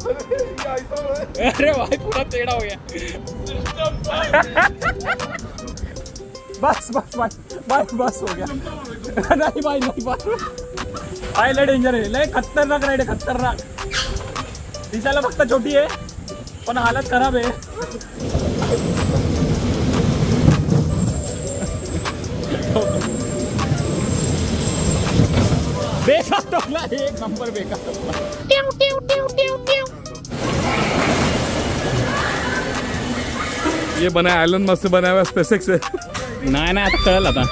अरे भाई पूरा टेढ़ा हो गया। बस बस भाई भाई बस हो गया। नहीं भाई नहीं भाई लय डेंजर आहे, लय खतरनाक राईड आहे, खतरनाक। दिसायला फक्त छोटी आहे पण हालत खराब आहे। बेकार टोकला, एक नंबर बेकार टोकला। ये बनाया आयलंड मस्त बनाया हुआ स्पेसएक्स है। नाही नाही आता कळलं, आता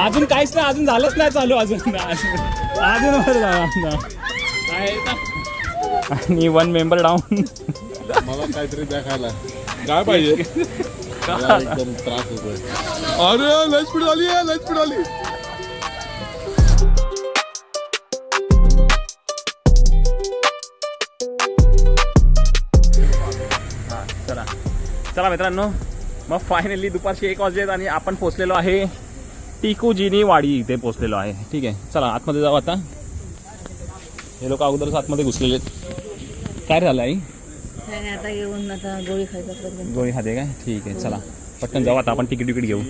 अजून काहीच नाही, अजून झालंच नाही चालू, अजून अजून वर झाला आणि 1 मेंबर डाऊन। मला काहीतरी द्या खायला, काय पाहिजे? एकदम त्रास होतोय। अरे लय स्पीड आली आहे, लय स्पीड आली। चला चला मित्रांनो, मग फायनली दुपारचे 1 वाजलेत आणि आपण पोचलेलो आहे टिकुजिनी वाडी इथे पोचलेलो आहे। ठीक आहे, चला आतमध्ये जाऊ आता। हे लोक अगोदरच आतमध्ये घुसलेले आहेत। काय झालं आई? आता येऊन आता गोळी खायचं, गोळी खाते काय? ठीक आहे, चला पटकन जाऊ आता, आपण तिकीट घेऊ।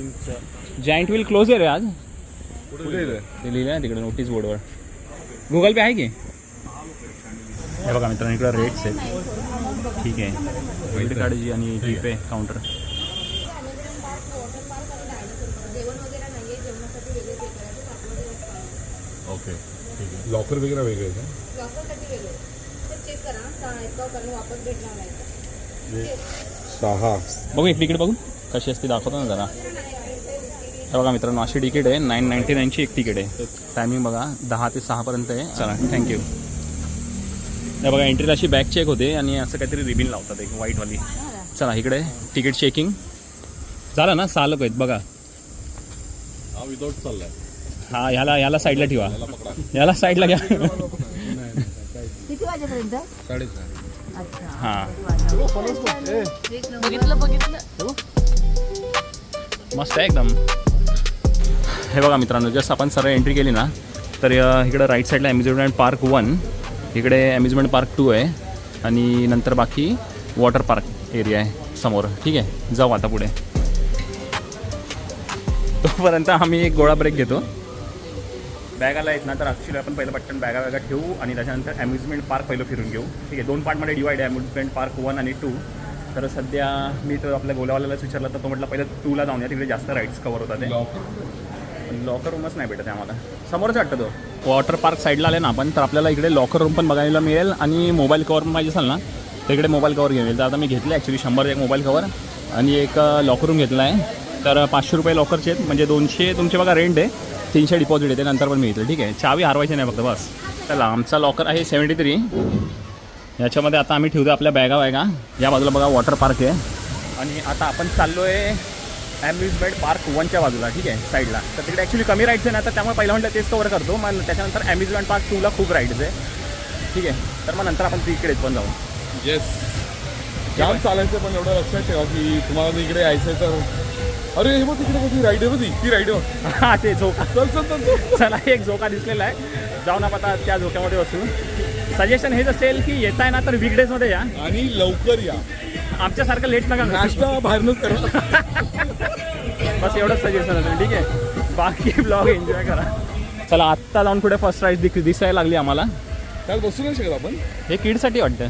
जायंट व्हील क्लोज आहे रे आज। कुठे ते लिहिलं आहे तिकडे नोटीस बोर्डवर। गुगल पे आहे की? हे बघा मित्रांनो, इकडे रेट्स आहेत। ठीक आहे, क्रेडिट कार्डची आणि जीपे काउंटर। ओके, लॉकर वगैरे वेगळे आहे का? सहा बघू एक तिकीट बघू कशी असते, दाखवतो ना जरा। हे बघा मित्रांनो, अशी तिकीट आहे 999ची एक तिकीट आहे। टायमिंग बघा 10 ते 6 पर्यंत आहे। चला थँक्यू। हे बघा एंट्रीला अशी बॅग चेक होते आणि असं काहीतरी रिबिन लावतात एक व्हाईटवाली। चला इकडे तिकीट चेकिंग झालं ना, 6 लोक आहेत बघा। हा विदाउट चाललाय। हा ह्याला साईडला ठेवा, याला साईडला घ्या। किती वाजेपर्यंत? 6:30। हां बघितलं मस्त आहे एकदम। हे बघा मित्रांनो, जस्ट आपण सरळ एंट्री केली ना तर इकडं राईट साईडला अम्युजमेंट पार्क 1, इकडे अम्युजमेंट पार्क 2 आहे आणि नंतर बाकी वॉटर पार्क एरिया आहे समोर। ठीक आहे, जाऊ आता पुढे। तोपर्यंत आम्ही एक गोळा ब्रेक घेतो। बॅगाला आहेत ना तर ॲक्च्युली आपण पहिलं पटकन बॅगा ठेवू आणि त्याच्यानंतर अम्युजमेंट पार्क पहिलं फिरून घेऊ। ठीक आहे, 2 पार्टमध्ये डिवाइड आहे अम्युजमेंट पार्क 1 आणि 2। तर सध्या मी तर आपल्या गोलावाल्यालाच विचारलं तर तो म्हटलं पहिलं 2ला जाऊन या, तिकडे जास्त राईड्स कवर होतात। ते लॉकर रूमच नाही भेटत आहे आम्हाला, समोरच वाटतं तो। वॉटर पार्क साईडला आले ना आपण तर आपल्याला इकडे लॉकर रूम पण बघायला मिळेल आणि मोबाईल कवर पण पाहिजे असेल ना तर इकडे मोबाईल कवर घेऊन येईल। तर आता मी घेतलं ॲक्च्युली 100 एक मोबाईल कवर आणि एक लॉकर रूम घेतला आहे। तर 500 रुपये लॉकरचे आहेत, म्हणजे 200 तुमचे बघा रेंट आहे, 300 डिपॉझिट येते, नंतर पण मिळतं। ठीक आहे, चावी हरवायची नाही फक्त बस। चला आमचा लॉकर आहे 73। याच्यामध्ये आता आम्ही ठेवतो आपल्या बॅगा। या बाजूला बघा वॉटर पार्क आहे आणि आता आपण चाललो आहे अम्युजमेंट पार्क 1च्या बाजूला। ठीक आहे, साईडला। तर तिकडे ॲक्च्युली कमी राईड्स आहे ना, तर त्यामुळे पहिलं म्हटलं तेच कवर करतो, मग त्याच्यानंतर अम्युजमेंट पार्क 2ला खूप राईड्स आहे। ठीक आहे, तर मग नंतर आपण तिकडेच पण जाऊ। येस, जाम चालायचं पण एवढं लक्षात ठेवा की तुम्हाला इकडे यायचं आहे तर अरे हे बघ तिकडे कधी राईड आहे, ती राईड आहे। हां ते झोका, चल चल चल चला एक झोका दिसलेला आहे, जाऊन आपण आता त्या झोक्यामध्ये बसू। सजेशन हेच असेल की येताय ना तर वीकडेजमध्ये या आणि लवकर या, आमच्यासारखं लेट नका करू। नाश्ता बाहेरनंच करा। बस एवढंच सजेशन असेल। ठीक आहे, बाकी ब्लॉग एन्जॉय करा। चला आत्ता जाऊन पुढे फर्स्ट राईड दिसायला लागली आम्हाला। काल बसू नाही शकत आपण, हे किडसाठी वाटतं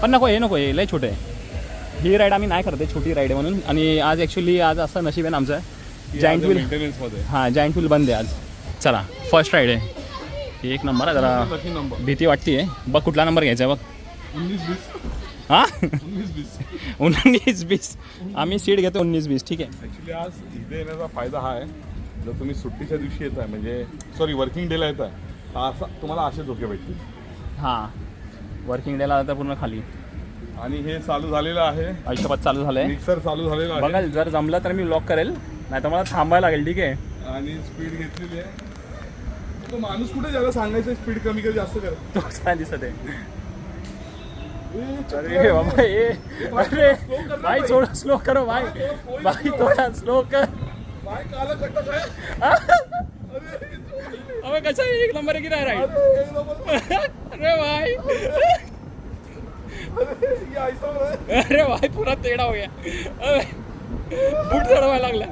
पण नको, हे नको, हे लय छोटं आहे। ही राईड आम्ही नाही करते, छोटी राईड आहे म्हणून। आणि आज ॲक्च्युली आज असं नशीब आहे ना आमचं, जायंट व्हील मेंटेनन्समध्ये। हां जायंट व्हील बंद आहे आज। चला फर्स्ट राईड आहे, एक नंबर आहे, जरा भीती वाटते आहे। बघ कुठला नंबर घ्यायचा आहे बघ। 19-20 हां 19-20 19-20 आम्ही सीट घेतो 19-20। ठीक आहे, ॲक्च्युली आज इथे येण्याचा फायदा हा आहे, जर तुम्ही सुट्टीच्या दिवशी येत आहे म्हणजे सॉरी वर्किंग डेला येत आहे तर असा तुम्हाला असे धोके भेटतील। हां वर्किंग डेला आता पूर्ण खाली आणि हे चालू झालेलं आहे, आयुष्यपात चालू झालं आहे। मिक्सर चालू झालेला आहे बघा जर जमलं तर मी लॉक करेल, नाही तर मला थांबायला लागेल। ठीक आहे, आणि स्पीड घेतलेली आहे। तो माणूस कुठे ज्याला सांगायचं स्पीड कमी कर जास्त कर, तो काय दिसत आहे। अरे बाबा ये, अरे भाई थोड़ा स्लो करो भाई, भाई थोड़ा स्लो कर। अबे कसा एक नंबर की राइड। अरे भाई अरे भाई पूरा टेढ़ा हो गया अबे, बूट चढवायला लागला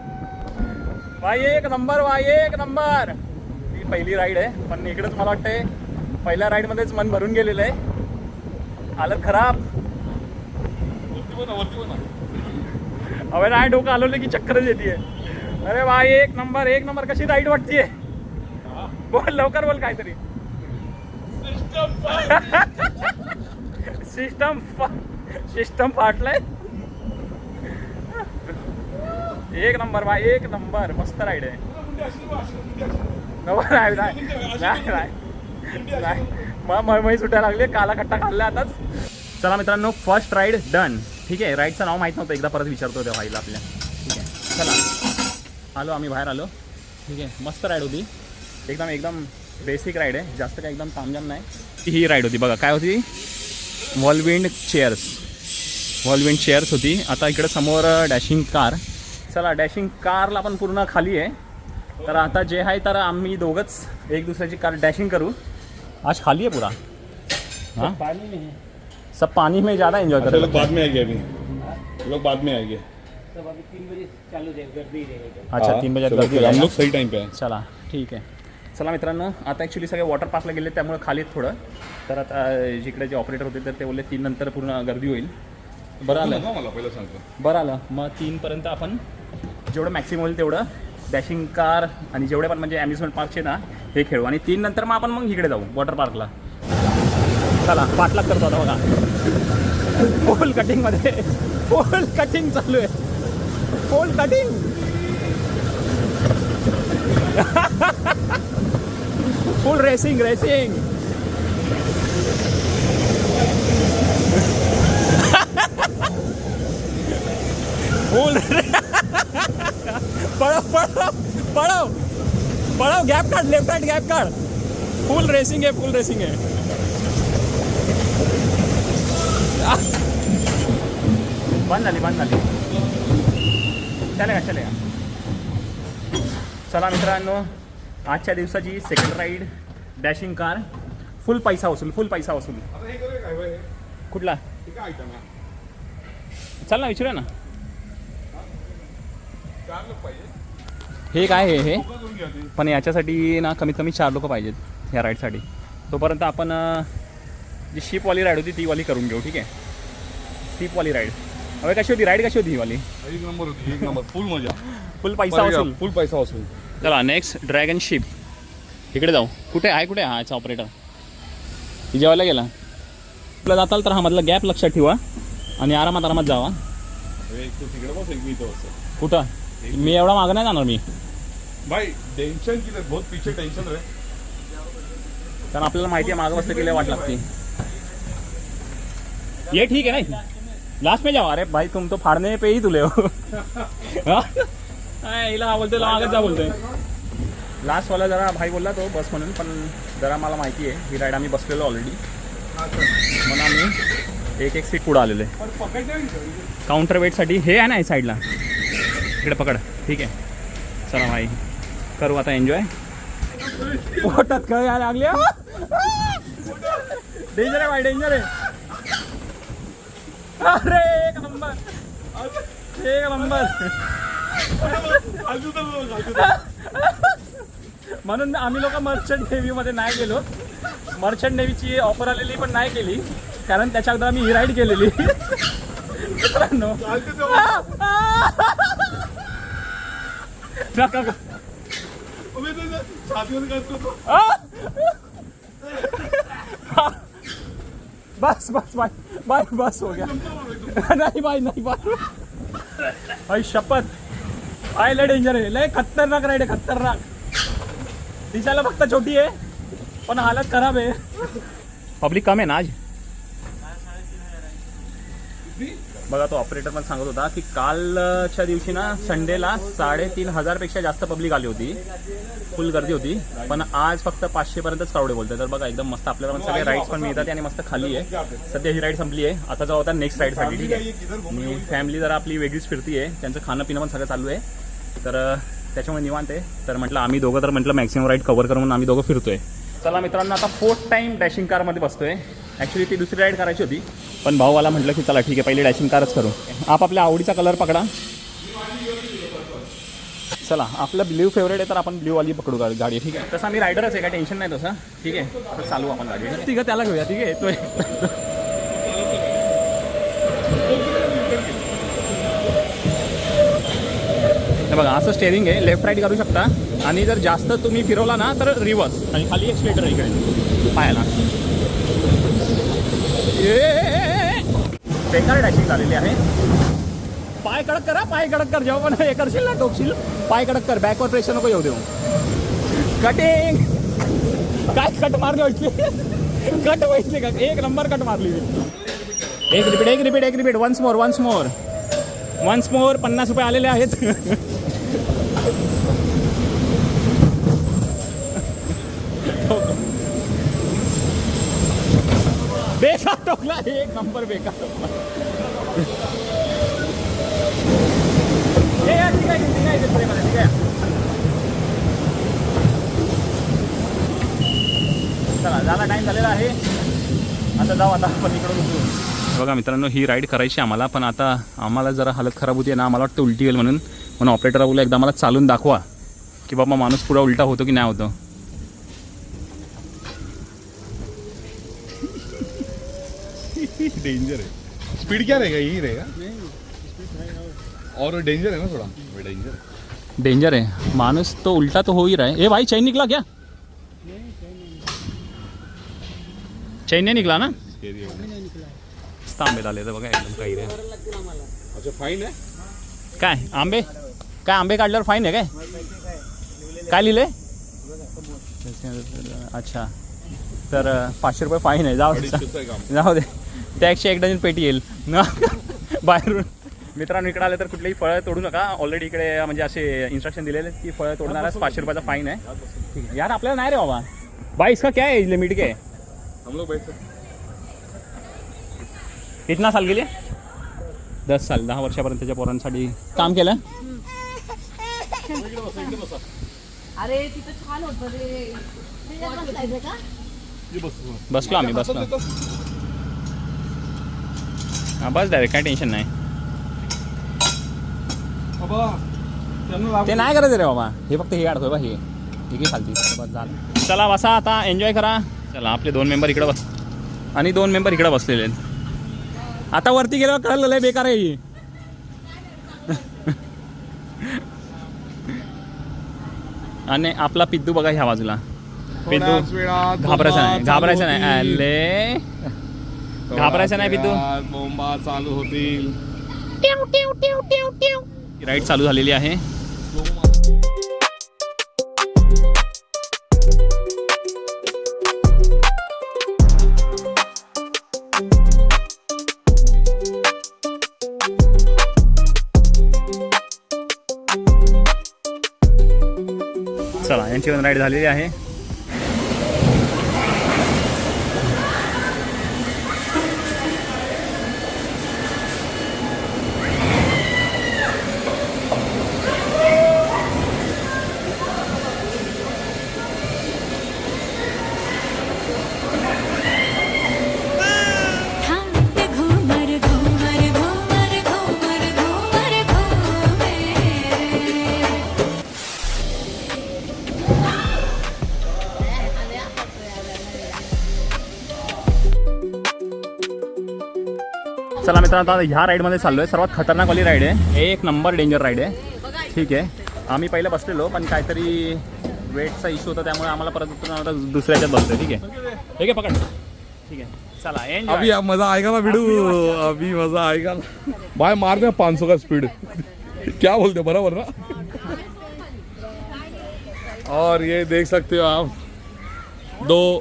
भाई. एक नंबर भाई, एक नंबर. ही पहिली राईड आहे, पण इकडेच मला वाटतंय पहिल्या राईड मध्येच मन भरून गेलेलं आहे. हालत खराब. अबे नाही, डोकं हलवलं की चक्करच येते. अरे भाई एक नंबर, एक नंबर. कशी राईड वाटतीये? बोल लवकर, बोल काहीतरी. सिस्टम फाटलाय. एक नंबर भाई, एक नंबर. मस्त राईड आहे. मळमळी सुटायला लागली, काला खट्टा खाल्ला आताच. चला मित्रांनो, फर्स्ट राईड डन. ठीक आहे, राईडचं नाव माहीत नव्हतं, एकदा परत विचारतो त्या भाईला आपल्या. ठीक आहे, चला आलो आम्ही, बाहेर आलो. ठीक आहे, मस्त राईड होती. एकदम बेसिक राईड आहे, जास्त काय एकदम तामजाम नाही. ही राईड होती बघा, काय होती? वॉलविंड चेअर्स होती. आता इकडे समोर डॅशिंग कार. चला डॅशिंग कारला पण पूर्ण खाली आहे. तर आता जे आहे तर आम्ही दोघंच एक दुसऱ्याची कार डॅशिंग करू. आज खाली आहे पूरा. हाँ पानी में है सब पानी में ज़्यादा एंजॉय कर रहे लोग बाद में आएंगे, अभी लोग बाद में आएंगे. सब. अभी 3 बजे चालू हो जाएगा, गर्दी रहेगा. अच्छा 3 बजे गर्दी हम होईल. लोग सही टाइम पे हैं. चला ठीक आहे. चला मित्रांनो, आता ॲक्च्युली सगळे वॉटर पार्कला गेले त्यामुळे खालीत थोडं. तर आता जिकडे जे ऑपरेटर होते तर ते बोलले 3 नंतर पूर्ण गर्दी होईल. बरं आलं, मला पहिलं सांगतो. बरं आलं. मग 3पर्यंत आपण जेवढं मॅक्सिमम होईल तेवढं डॅशिंग कार आणि जेवढे पण म्हणजे अम्युजमेंट पार्कचे ना हे खेळू. आणि 3 नंतर मग आपण मग इकडे जाऊ वॉटर पार्कला. चला पाठलाग करतो आता बघा. फुल कटिंगमध्ये, फुल कटिंग चालू आहे. Full cutting. Full racing. Full पळव गॅप काढ, लेफ्ट राईट गॅप काढ. फुल रेसिंग आहे. बंद झाली. चलेगा. चला मित्रांनो, आजच्या दिवसाची सेकंड राईड डॅशिंग कार. फुल पैसा वसूल. कुठला? चल ना, विचारूया ना. हे काय आहे हे? पण याच्यासाठी ना कमीत कमी 4 लोक पाहिजेत ह्या राईडसाठी. तोपर्यंत आपण जी शिपवाली राईड होती ती वाली करून घेऊ. ठीक आहे, शिपवाली राईड. अबे कशी होती राईड? कशी होती ही वाली? एक नंबर होती, एक नंबर. फुल मजा, फुल पैसा वसूल. फुल पैसा वसूल. चला नेक्स्ट ड्रॅगन शिप. इकडे जाऊ. कुठे हा याचा ऑपरेटर? ही जेवायला गेला. आपलं जाताल तर हा मधला गॅप लक्षात ठेवा आणि आरामात जावा. एक तो तिकडे बस, एक मी इथं बस. कुठं? मी एवढा मागं नाही जाणार मी. भाई टेंशन की बहुत पीछे टेंशन रे. कारण आपल्याला माहिती आहे मागं बसलं गेल्या वाट लागते. ये ठीक है ना, लास्ट में जाओ. अरे भाई तुम तो फाड़ने पे ही तुले हो. हिला बोलतोय मागच जा बोलतोय. लास्टवाला जरा भाई बोलला तो बस म्हणून, पण जरा मला माहिती आहे ही राईड आम्ही बसलेलो ऑलरेडी म्हणून आम्ही एक सीट पुढं आलेलो आहे. काउंटर वेटसाठी हे आहे ना या साईडला. इकडे पकड. ठीक आहे, चला भाई करू आता एन्जॉय. पोटात काय यायला लागले. डेंजर आहे भाई, डेंजर आहे. अरे एक नंबर. म्हणून आम्ही लोक मर्चंट नेव्हीमध्ये नाही गेलो. मर्चंट नेव्हीची ऑफर आलेली पण नाही केली, कारण त्याच्या अगोदर आम्ही ही राईड केलेली. मित्रांनो बस बस हो गया. नाही भाई शपथ भाई लय डेंजर आहे, लय खतरनाक राईड आहे, खतरनाक. दिसायला फक्त छोटी आहे पण हालत खराब आहे. पब्लिक कम आहे ना आज. बघा तो ऑपरेटर पण सांगत होता की कालच्या दिवशी ना संडेला 3,500 पेक्षा जास्त पब्लिक आली होती, फुल गर्दी होती. पण आज फक्त 500 पर्यंतच क्राऊड बोलतोय. तर बघा एकदम मस्त आपल्याला पण सगळे राईड्स पण मिळतात आणि मस्त खाली आहे. सध्या ही राईड संपली आहे, आता जाऊ होता नेक्स्ट राईडसाठी. ठीक आहे, आणि फॅमिली जरा आपली वेगळीच फिरती आहे, त्यांचं खाणं पिणं पण सगळं चालू आहे. तर त्याच्यामुळे निवांत आहे. तर म्हटलं आम्ही दोघं तर म्हटलं मॅक्सिमम राईड कव्हर करून आम्ही दोघं फिरतोय. चला मित्रांनो, आता 4th टाईम डॅशिंग कारमध्ये बसतोय. ॲक्च्युली ती दुसरी राईड करायची होती, पण भाऊवाला म्हटलं की चला ठीक आहे, पहिले डॅशिंग कारच करू. आपापल्या आवडीचा कलर पकडा. चला, आपलं ब्ल्यू फेवरेट आहे तर आपण ब्ल्यूवाली पकडू गाडी. ठीक आहे, तसं आम्ही रायडरच आहे, काय टेन्शन नाही तसं. ठीक आहे, आता चालू आपण गाडी. ठीक आहे, त्याला घेऊया. ठीक आहे, तो हे बघा, असं स्टेअरिंग आहे, लेफ्ट राईट करू शकता. आणि जर जास्त तुम्ही फिरवला ना तर रिव्हर्स. आणि खाली एक्सलेटर इकडे पायाला. बेकार डॅशिंग झालेली आहे. पाय कडक करा, पाय कडक कर. जेव्हा पण हे करशील ना, टोकशील, पाय कडक कर. बॅकवर प्रेशर नको येऊ देऊ. कटिंग काय कट मारली व्हायची. कट व्हायची का? एक नंबर कट मारली. एक रिपीट. वन्स मोर 50 रुपये आलेले आहेत. बेकार टोकला, एक नंबर बेकार टोकला. ठीक आहे. चला, झाला टाईम झालेला आहे. आता जाऊ, आता आपण इकडून उतरू. बघा मित्रांनो, ही राईड करायची आम्हाला, पण आता आम्हाला जरा हालत खराब होती ना. आम्हाला वाटतं उलटी येईल म्हणून ऑपरेटर बोलला एकदा मला चालून दाखवा की बाबा माणूस पुढे उलटा होतो की नाही होतो. डेंजर है. स्पीड क्या रहेगा? यही रहेगा. और डेंजर है ना थोड़ा. डेंजर है. माणूस तो उल्टा तो हो ही रहा है. ए भाई, चैन निकला क्या? चैन नहीं निकला ना. आंबे झाले तर बघा, एकदम काही रे. अच्छा, फाईन आहे काय आंबे काढल्यावर फाईन आहे काय लिहिलंय? अच्छा, तर 500 रुपये फाईन आहे. जाऊ दे. टॅक्सची 1 डझन पेटी येईल ना बाहेरून. मित्रांनो, इकडे आले तर कुठलीही फळं तोडू नका. ऑलरेडी इकडे म्हणजे असे इन्स्ट्रक्शन दिलेले की फळं तोडणारच 500 रुपयाचा फाईन आहे. ठीक आहे यार, आपल्याला नाही रे बाबा. भाई, इसका क्या है लिमिट? क्या है? हम लोग बैठ सकते. कितना साल गेले? 10 साल. 10 वर्षापर्यंतच्या पोरांसाठी काम केलं. अरे तिथं छान होतं रे. बसलो आम्ही. हां, बस डायरेक्ट, काय टेन्शन नाही. ते नाही करायचं रे बाबा. हे फक्त हे अडतोय बा. हे ठीक आहे खालती. बस झालं. चला बसा, आता एन्जॉय करा. चला, आपले 2 मेंबर इकडे बस आणि 2 मेंबर इकडे बसलेले आहेत. आता वरती गेल्यावर कळलं लय बेकार आहे ही. आणि आपला पिद्दू बघा ह्या बाजूला. पिद्दू घाबरायचं नाही. आले, घाबरायचं नाही पिद्दू. बोंबा चालू होतील. राईड चालू झालेली आहे. चला, यांची पण राईड झालेली आहे. चला मित्रांनो, आता ह्या राईडमध्ये चाललो आहे. सर्वात खतरनाकवाली राईड आहे. 1 नंबर डेंजर राईड आहे. ठीक आहे, आम्ही पहिलं बसलेलो, पण काहीतरी वेटचा इश्यू होता, त्यामुळे आम्हाला परत आता दुसऱ्याच्यात बसतोय. ठीक आहे, पकड. ठीक आहे, चला एन्जॉय. अभी मजा आएगा ना वीडियो. अभी मजा आएगा ना भाई. मार दे 500 का स्पीड. क्या बोलते, बराबर ना. और ये देख सकते हो आप, 2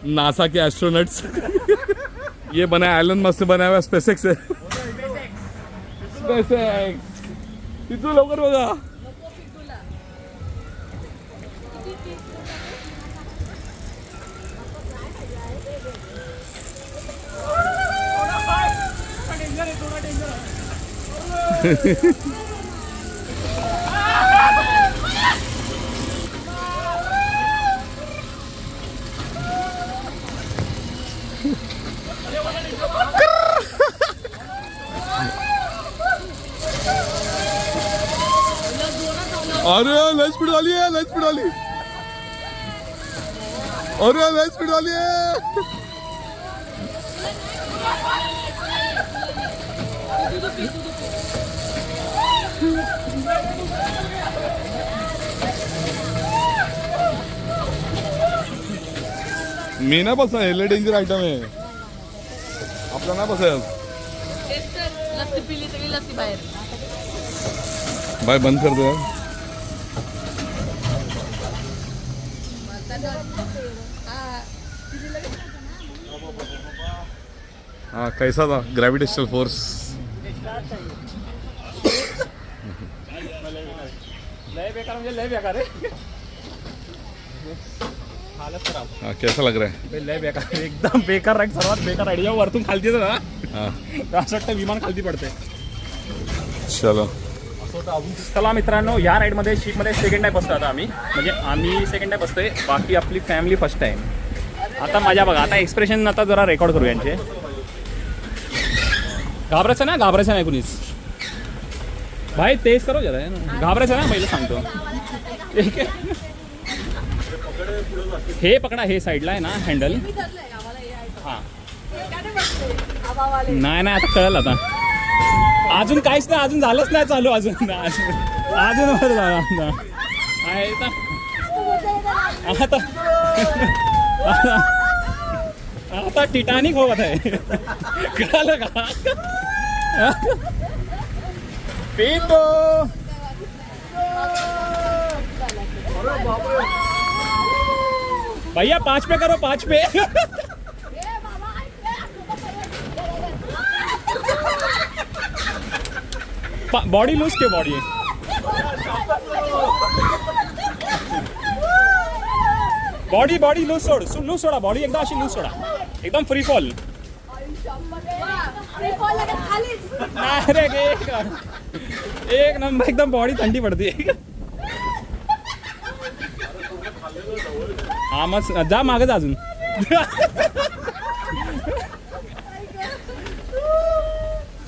नासा के एस्ट्रोनट्स. ये बना एलन मस्क से बनाया हुआ स्पेसएक्स है. स्पेसएक्स तिथून लवकर बघा. अरे लय स्पीड आली आहे, लय स्पीड आली. अरे लय स्पीड आली आहे. मी नाही बसा, हे लय डेंजर आयटम आहे. आपला नाही बसायला. लस्सी पिली तरी लस्सी बाहेर. बाय बंद कर दो. हाँ कैसा था ग्रेविटेशनल फोर्स? लय बेकार म्हणजे लय बेकार आहे. हालत खराब. हाँ कैसा लग रहा है? लय बेकार, एकदम बेकार राईड, सर्वात बेकार राईड. जेव्हा वरतून खालती येतं ना, हाँ असं वाटतं विमान खालती पडते. चलो. चला मित्रांनो, या राईडमध्ये शिपमध्ये सेकंड टाईप बसतो आता आम्ही. म्हणजे आम्ही सेकंड टाईप बसतोय, बाकी आपली फॅमिली फर्स्ट टाईम. आता मजा बघा, आता एक्सप्रेशन आता जरा रेकॉर्ड करू यांचे. घाबरायचं ना, घाबरायचं नाही कुणीच. भाई तेच करो जरा, घाबरायचं ना पहिलं सांगतो. हे पकडा, हे साईडला आहे ना हँडल. हां नाही नाही, आता कळलं. आता अजून काहीच नाही, अजून झालंच नाही चालू. अजून अजून वर झालं आता टिटानिक होत आहे. कळालं का? पेतो भैया 5 पे करो, 5 पे. बॉडी लूज के बॉडी. बॉडी लूज सोड, लूज सोडा. बॉडी एकदम अशी लूज सोडा, एकदम फ्री फॉल. अरे एक नंबर, एकदम बॉडी थंडी पडते. हा मग जा मागं जा अजून.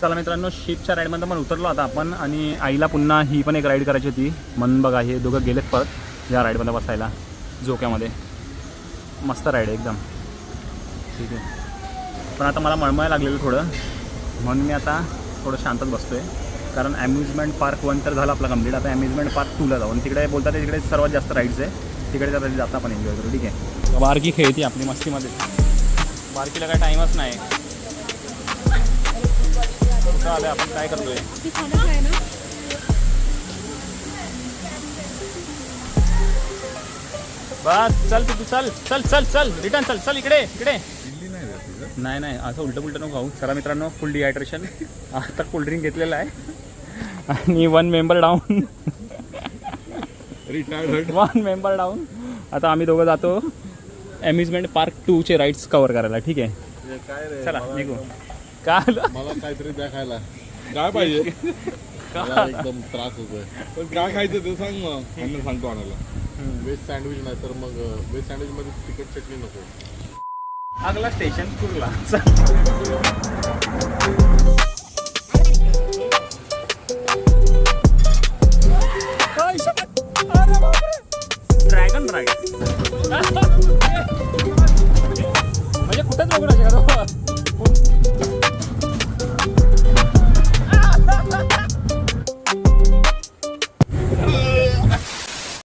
चला मित्रांनो, शिपच्या राईडमध्ये पण उतरलो आता आपण. आणि आईला पुन्हा ही पण एक राईड करायची होती. म्हणून बघा, हे दोघं गेलेत परत या राईडमध्ये बसायला, झोक्यामध्ये. मस्त राईड आहे एकदम. ठीक आहे, पण आता मला मळमळ लागलेलं थोडं, म्हणून मी आता थोडं शांतच बसतो आहे. कारण अम्युजमेंट पार्क 1 तर झालं आपला कंप्लीट. आता अम्युजमेंट पार्क 2ला जाऊ. आणि तिकडे बोलतात तिकडे सर्वात जास्त राईड्स आहे. तिकडे जाता आपण एन्जॉय करू. ठीक आहे, बारकी खेळती आपली मस्तीमध्ये. बारकीला काय टाईमच नाही. आलं आपण काय करतोय. बस चल तू चल चल चल चल रिटर्न चल चल इकडे इकडे. नाही नाही, असं उलटं पुलटं नको खाऊ. चला मित्रांनो, फुल डिहायड्रेशन. आता कोल्ड्रिंक घेतलेलं आहे आणि 1 member down. Retired 1 member down. आता आम्ही दोघं जातो अम्युजमेंट पार्क 2चे राईड्स कव्हर करायला. ठीक आहे, चला निघू. काय मला काहीतरी द्या खायला. काय पाहिजे? मला एकदम त्रास होतोय. पण काय खायचं ते सांग मग, त्यांना सांगतो आणायला. व्हेज सँडविच नाही तर मग व्हेज सँडविच मध्ये तिखट चटणी नको. अगला स्टेशन कुर्ला.